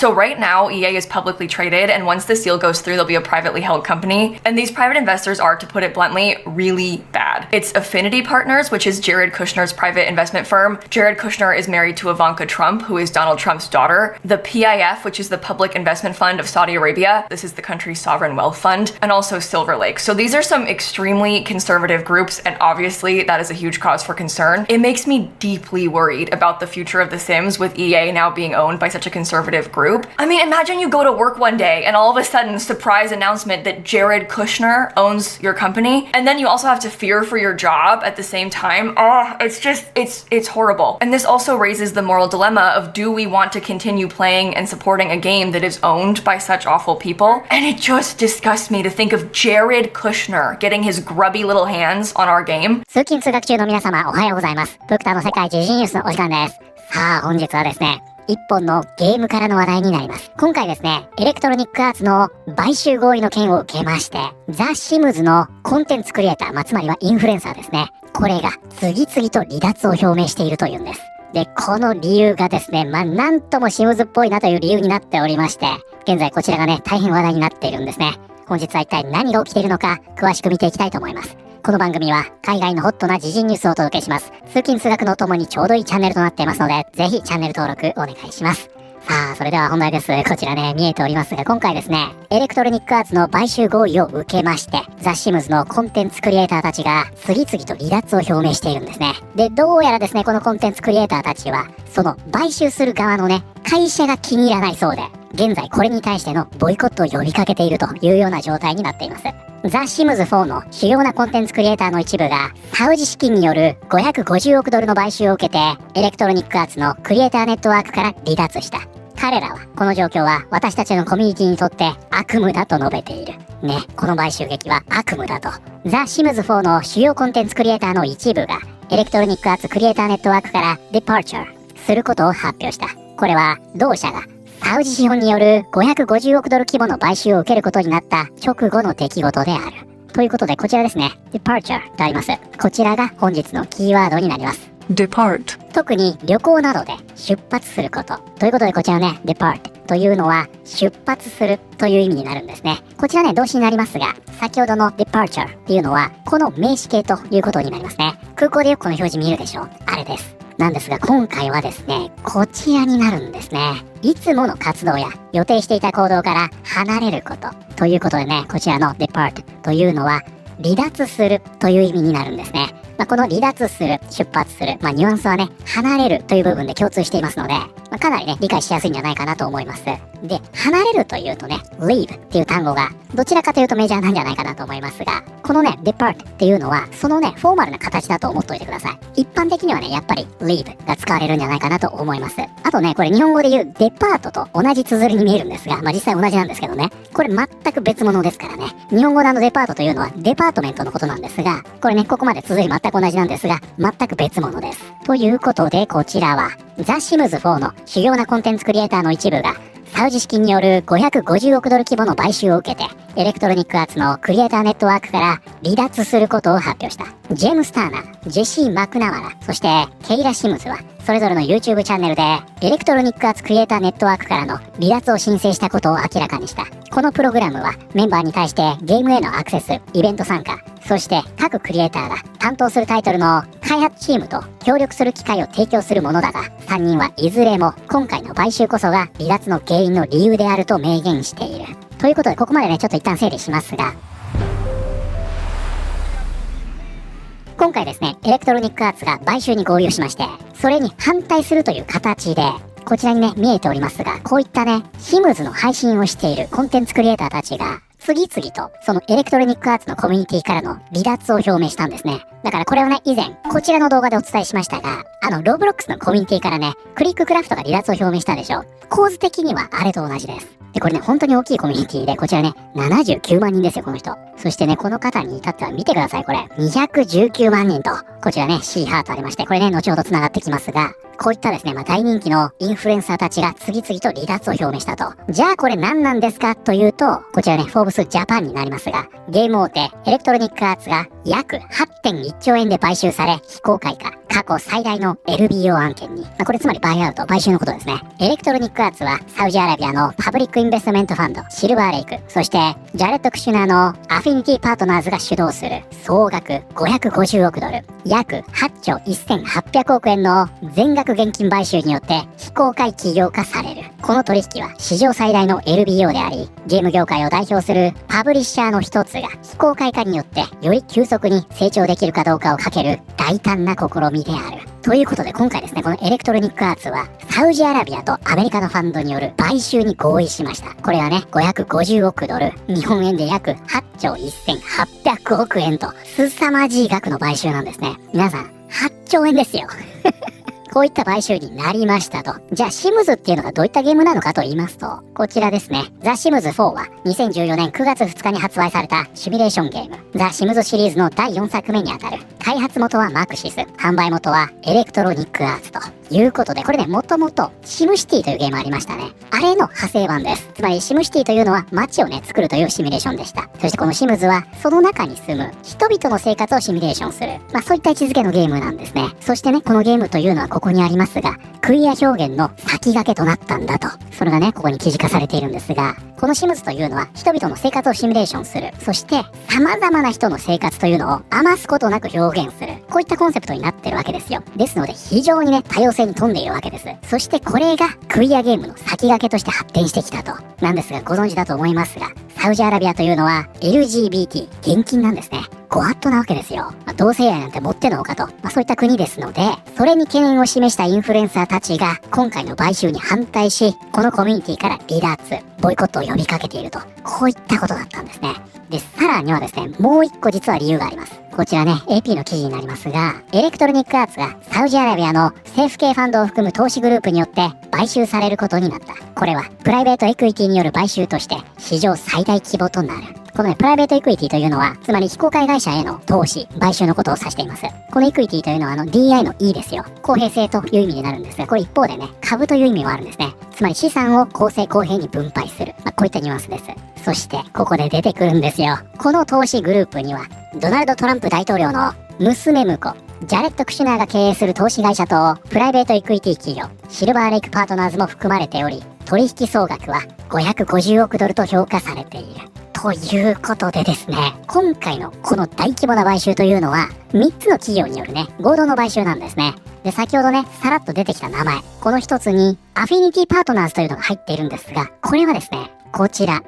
So right now, EA is publicly traded, and once this deal goes through, they'll be a privately held company. And these private investors are, to put it bluntly, really bad. It's Affinity Partners, which is Jared Kushner's private investment firm. Jared Kushner is married to Ivanka Trump, who is Donald Trump's daughter. The PIF, which is the Public Investment Fund of Saudi Arabia. This is the country's sovereign wealth fund. And also Silver Lake. So these are some extremely conservative groups, and obviously that is a huge cause for concern. It makes me deeply worried about the future of The Sims with EA now being owned by such a conservative group. I mean, imagine you go to work one day and all of a sudden, surprise announcement that Jared Kushner owns your company, and then you also have to fear for your job at the same time. Oh, it's horrible. And this also raises the moral dilemma of, do we want to continue playing and supporting a game that is owned by such awful people? And it just disgusts me to think of Jared Kushner getting his grubby little hands on our game. 通勤通学中の皆様、おはようございます。ブクターの世界一時事ニュースのお時間です。さあ、本日はですね、一本のゲームからの話題になります。今回ですね、エレクトロニックアーツの買収合意の件を受けまして、ザ・シムズのコンテンツクリエイター、つまりはインフルエンサーですね。これが次々と離脱を表明しているというんです。で、この理由がですね、なんともシムズっぽいなという理由になっておりまして、現在こちらがね、大変話題になっているんですね。本日は一体何が起きているのか、詳しく見ていきたいと思います。この番組は海外のホットな時事ニュースをお届けします。通勤通学のともにちょうどいいチャンネルとなっていますので、ぜひチャンネル登録お願いします。さあ、それでは本題です。こちらね、見えておりますが、今回ですね、エレクトロニックアーツの買収合意を受けまして、ザ・シムズのコンテンツクリエイターたちが次々と離脱を表明しているんですね。で、どうやらですね、このコンテンツクリエイターたちは、その買収する側のね、会社が気に入らないそうで、現在これに対してのボイコットを呼びかけているというような状態になっています。ザ・シムズ4の主要なコンテンツクリエイターの一部がサウジ資金による550億ドルの買収を受けてエレクトロニックアーツのクリエイターネットワークから離脱した。彼らはこの状況は私たちのコミュニティにとって悪夢だと述べている。ね、この買収劇は悪夢だと。ザ・シムズ4の主要コンテンツクリエイターの一部がエレクトロニックアーツクリエイターネットワークからデパーチャーすることを発表した。これは同社がサウジ資本による550億ドル規模の買収を受けることになった直後の出来事である。ということでこちらですね、departure とあります。こちらが本日のキーワードになります。depart 特に旅行などで出発すること。ということでこちらね、depart というのは出発するという意味になるんですね。こちらね、動詞になりますが、先ほどの departure っていうのはこの名詞形ということになりますね。空港でよくこの表示見るでしょう。あれです。なんですが今回はですね、こちらになるんですね。いつもの活動や予定していた行動から離れることということでね、こちらの depart というのは離脱するという意味になるんですね。この離脱する、出発する、ニュアンスはね、離れるという部分で共通していますので、かなりね、理解しやすいんじゃないかなと思います。で、離れるというとね、leave っていう単語がどちらかというとメジャーなんじゃないかなと思いますが、このね、depart っていうのは、そのね、フォーマルな形だと思っておいてください。一般的にはね、やっぱり leave が使われるんじゃないかなと思います。あとね、これ日本語で言うデパートと同じ綴りに見えるんですが、実際同じなんですけどね、これ全く別物ですからね。日本語でデパートというのはデパートメントのことなんですが、これね、ここまで綴り全く同じなんですが、全く別物です。ということで、こちらは、ザ・シムズ4の主要なコンテンツクリエイターの一部が、サウジ資金による550億ドル規模の買収を受けて、エレクトロニックアーツのクリエイターネットワークから離脱することを発表した。ジェームス・ターナー、ジェシー・マクナワラ、そしてケイラ・シムズは、それぞれの YouTube チャンネルで、エレクトロニックアーツクリエイターネットワークからの離脱を申請したことを明らかにした。このプログラムは、メンバーに対してゲームへのアクセス、イベント参加、そして各クリエイターが担当するタイトルの開発チームと協力する機会を提供するものだが、3人はいずれも今回の買収こそが離脱の原因の理由であると明言している。ということでここまでね、ちょっと一旦整理しますが、今回ですね、エレクトロニックアーツが買収に合意をしまして、それに反対するという形で、こちらにね、見えておりますが、こういったね、シムズの配信をしているコンテンツクリエイターたちが、次々とそのエレクトロニックアーツのコミュニティからの離脱を表明したんですね。だからこれをね、以前こちらの動画でお伝えしましたが、ロブロックスのコミュニティからね、クリッククラフトが離脱を表明したでしょ。構図的にはあれと同じです。で、これね、本当に大きいコミュニティで、こちらね、79万人ですよ、この人。そしてね、この方に至っては見てください、これ。219万人と。こちらね、シーハートありまして、これね、後ほど繋がってきますが、こういったですね、大人気のインフルエンサーたちが次々と離脱を表明したと。じゃあこれ何なんですかというと、こちらね、フォーブスジャパンになりますが、ゲーム大手、エレクトロニックアーツが約 8.1 兆円で買収され、非公開化。過去最大の LBO 案件に。これつまりバイアウト、買収のことですね。エレクトロニックアーツは、サウジアラビアのパブリックインベストメントファンド、シルバーレイク、そして、ジャレット・クシュナーのアフィニティパートナーズが主導する、総額550億ドル、約8兆1800億円の全額現金買収によって非公開企業化される。この取引は史上最大の LBO であり、ゲーム業界を代表するパブリッシャーの一つが非公開化によってより急速に成長できるかどうかをかける大胆な試みである。ということで今回ですね、このエレクトロニックアーツはサウジアラビアとアメリカのファンドによる買収に合意しました。これはね、550億ドル、日本円で約8兆1800億円と凄まじい額の買収なんですね。皆さん、8兆円ですよ。こういった買収になりましたと。じゃあシムズっていうのがどういったゲームなのかと言いますと、こちらですね。ザ・シムズ4は2014年9月2日に発売されたシミュレーションゲーム。ザ・シムズシリーズの第4作目にあたる。開発元はマクシス、販売元はエレクトロニックアーツということで、これね、もともとシムシティというゲームありましたね。あれの派生版です。つまりシムシティというのは街をね、作るというシミュレーションでした。そしてこのシムズはその中に住む人々の生活をシミュレーションする。そういった位置づけのゲームなんですね。そしてね、このゲームというのはここにありますが、クリア表現の先駆けとなったんだと。それがね、ここに記事化されているんですが、このシムズというのは人々の生活をシミュレーションする。そして様々な人の生活というのを余すことなく表現する。こういったコンセプトになってるわけですよ。ですので非常にね、多様性に富んでいるわけです。そしてこれがクリアゲームの先駆けとして発展してきたと。なんですが、ご存知だと思いますが、サウジアラビアというのは LGBT 厳禁なんですね。ご法度なわけですよ。同性愛なんてもってのほかと、そういった国ですので、それに懸念を示したインフルエンサーたちが今回の買収に反対し、このコミュニティから離脱、ボイコットを呼びかけていると、こういったことだったんですね。で、さらにはですね、もう一個実は理由があります。こちらね、AP の記事になりますが、エレクトロニックアーツがサウジアラビアの政府系ファンドを含む投資グループによって買収されることになった。これはプライベートエクイティによる買収として史上最大規模となる。このね、プライベートエクイティというのは、つまり非公開会社への投資、買収のことを指しています。このエクイティというのはDI の E ですよ。公平性という意味になるんですが、これ一方でね、株という意味もあるんですね。つまり資産を公正公平に分配する。こういったニュアンスです。そして、ここで出てくるんですよ。この投資グループには、ドナルド・トランプ大統領の娘婿、ジャレット・クシュナーが経営する投資会社と、プライベートエクイティ企業、シルバーレイクパートナーズも含まれており、取引総額は550億ドルと評価されている。ということでですね、今回のこの大規模な買収というのは、3つの企業によるね、合同の買収なんですね。で、先ほどね、さらっと出てきた名前、この一つに、アフィニティパートナーズというのが入っているんですが、これはですね、こちら、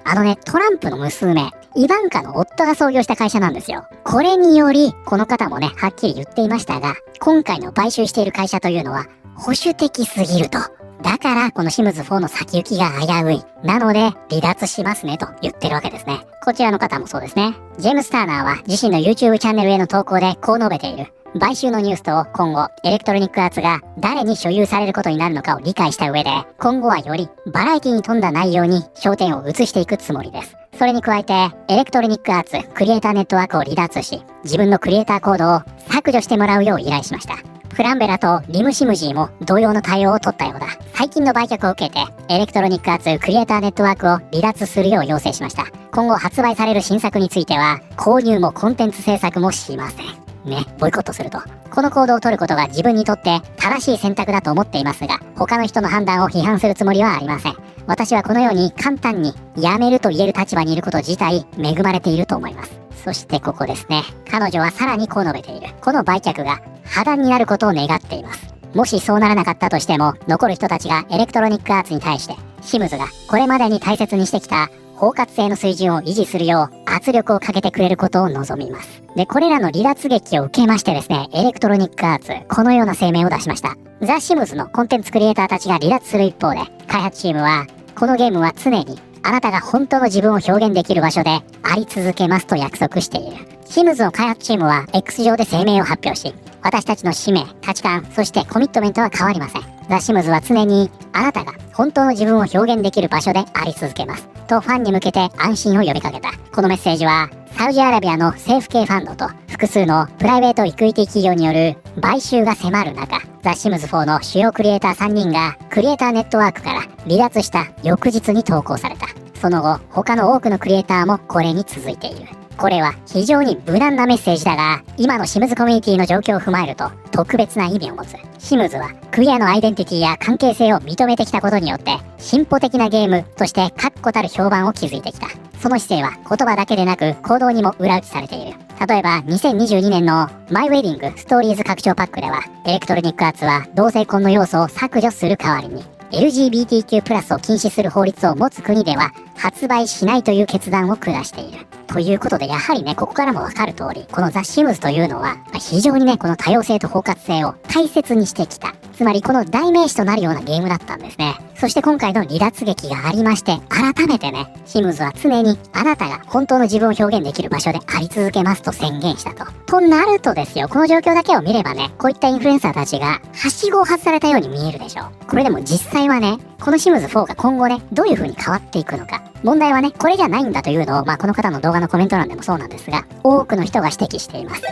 トランプの娘、イバンカの夫が創業した会社なんですよ。これにより、この方もね、はっきり言っていましたが、今回の買収している会社というのは、保守的すぎると。だから、このシムズ4の先行きが危うい。なので、離脱しますねと言ってるわけですね。こちらの方もそうですね。ジェームス・ターナーは自身の YouTube チャンネルへの投稿でこう述べている。買収のニュースと今後、エレクトロニックアーツが誰に所有されることになるのかを理解した上で、今後はよりバラエティに富んだ内容に焦点を移していくつもりです。それに加えて、エレクトロニックアーツクリエイターネットワークを離脱し、自分のクリエイターコードを削除してもらうよう依頼しました。フランベラとリムシムジーも同様の対応を取ったようだ。最近の売却を受けて、エレクトロニックアーツクリエイターネットワークを離脱するよう要請しました。今後発売される新作については、購入もコンテンツ制作もしません。ね、ボイコットすると。この行動を取ることが自分にとって正しい選択だと思っていますが、他の人の判断を批判するつもりはありません。私はこのように簡単にやめると言える立場にいること自体恵まれていると思います。そしてここですね。彼女はさらにこう述べている。この売却が破談になることを願っています。もしそうならなかったとしても、残る人たちがエレクトロニックアーツに対して、シムズがこれまでに大切にしてきた包括性の水準を維持するよう圧力をかけてくれることを望みます。で、これらの離脱劇を受けましてですね、エレクトロニックアーツ、このような声明を出しました。ザ・シムズのコンテンツクリエイターたちが離脱する一方で、開発チームは、このゲームは常にあなたが本当の自分を表現できる場所であり続けますと約束している。シムズの開発チームは X 上で声明を発表し、私たちの使命、価値観、そしてコミットメントは変わりません。ザ・シムズは常にあなたが本当の自分を表現できる場所であり続けます。とファンに向けて安心を呼びかけた。このメッセージはサウジアラビアの政府系ファンドと複数のプライベートイクイティ企業による買収が迫る中、ザ・シムズ4の主要クリエイター3人がクリエイターネットワークから離脱した翌日に投稿された。その後、他の多くのクリエイターもこれに続いている。これは非常に無難なメッセージだが、今のシムズコミュニティの状況を踏まえると特別な意味を持つ。シムズはクリアのアイデンティティや関係性を認めてきたことによって進歩的なゲームとして確固たる評判を築いてきた。その姿勢は言葉だけでなく行動にも裏打ちされている。例えば2022年のマイウェディングストーリーズ拡張パックでは、エレクトロニックアーツは同性婚の要素を削除する代わりにLGBTQ+ を禁止する法律を持つ国では発売しないという決断を下している。ということで、やはりね、ここからもわかる通り、このザ・シムズというのは非常にね、この多様性と包括性を大切にしてきた。つまりこの代名詞となるようなゲームだったんですね。そして今回の離脱劇がありまして、改めてね、シムズは常にあなたが本当の自分を表現できる場所であり続けますと宣言したと。となるとですよ、この状況だけを見ればね、こういったインフルエンサーたちがはしごを外されたように見えるでしょう。これでも実際はね、このシムズ4が今後ね、どういう風に変わっていくのか。問題はね、これじゃないんだというのを、この方の動画のコメント欄でもそうなんですが、多くの人が指摘しています。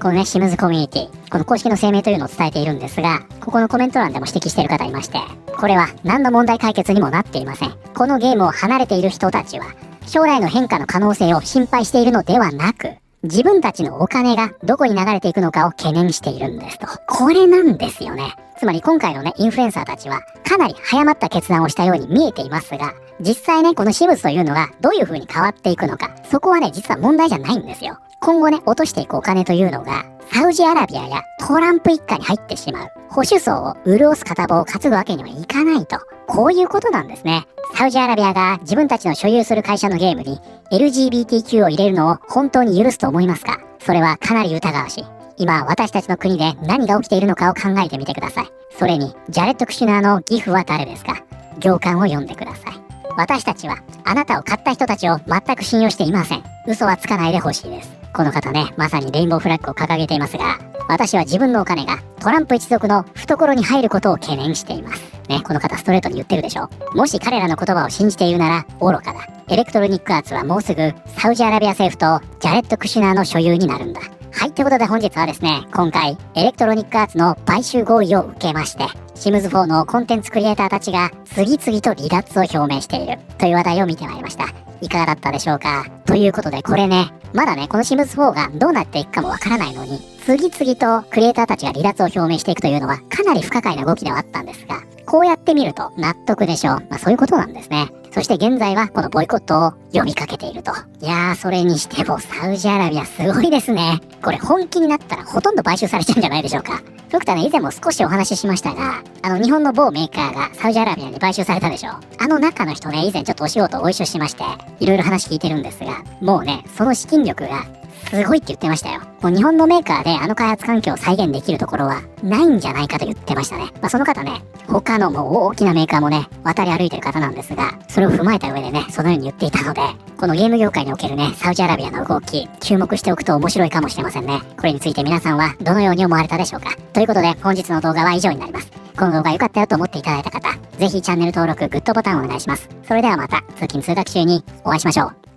このね、シムズコミュニティ、この公式の声明というのを伝えているんですが、ここのコメント欄でも指摘している方いまして、これは何の問題解決にもなっていません。このゲームを離れている人たちは、将来の変化の可能性を心配しているのではなく、自分たちのお金がどこに流れていくのかを懸念しているんですと。これなんですよね。つまり今回のね、インフルエンサーたちはかなり早まった決断をしたように見えていますが、実際ね、このシムズというのがどういう風に変わっていくのか、そこはね、実は問題じゃないんですよ。今後ね、落としていくお金というのが、サウジアラビアやトランプ一家に入ってしまう。保守層を潤す片棒を担ぐわけにはいかないと。こういうことなんですね。サウジアラビアが自分たちの所有する会社のゲームに LGBTQ を入れるのを本当に許すと思いますか？それはかなり疑わしい。今、私たちの国で何が起きているのかを考えてみてください。それに、ジャレット・クシュナーのギフは誰ですか？行間を読んでください。私たちは、あなたを買った人たちを全く信用していません。嘘はつかないでほしいです。この方ね、まさにレインボーフラッグを掲げていますが、私は自分のお金がトランプ一族の懐に入ることを懸念しています。ね、この方ストレートに言ってるでしょ。もし彼らの言葉を信じているなら愚かだ。エレクトロニックアーツはもうすぐサウジアラビア政府とジャレット・クシュナーの所有になるんだ。はい、ということで本日はですね、今回エレクトロニックアーツの買収合意を受けまして、シムズ4のコンテンツクリエイターたちが次々と離脱を表明しているという話題を見てまいりました。いかがだったでしょうか。ということでこれね、まだね、このシムズ4がどうなっていくかもわからないのに、次々とクリエイターたちが離脱を表明していくというのはかなり不可解な動きではあったんですが、こうやってみると納得でしょう。そういうことなんですね。そして現在はこのボイコットを呼びかけていると。いやー、それにしてもサウジアラビアすごいですね。これ本気になったらほとんど買収されちゃうんじゃないでしょうか。ドクターね、以前も少しお話ししましたが、日本の某メーカーがサウジアラビアに買収されたでしょ。中の人ね、以前ちょっとお仕事をご一緒しまして、いろいろ話聞いてるんですが、もうね、その資金力がすごいって言ってましたよ。もう日本のメーカーで開発環境を再現できるところはないんじゃないかと言ってましたね。その方ね、他のもう大きなメーカーもね、渡り歩いてる方なんですが、それを踏まえた上でね、そのように言っていたので、このゲーム業界におけるね、サウジアラビアの動き、注目しておくと面白いかもしれませんね。これについて皆さんはどのように思われたでしょうか。ということで、本日の動画は以上になります。この動画良かったよと思っていただいた方、ぜひチャンネル登録、グッドボタンをお願いします。それではまた、通勤通学中にお会いしましょう。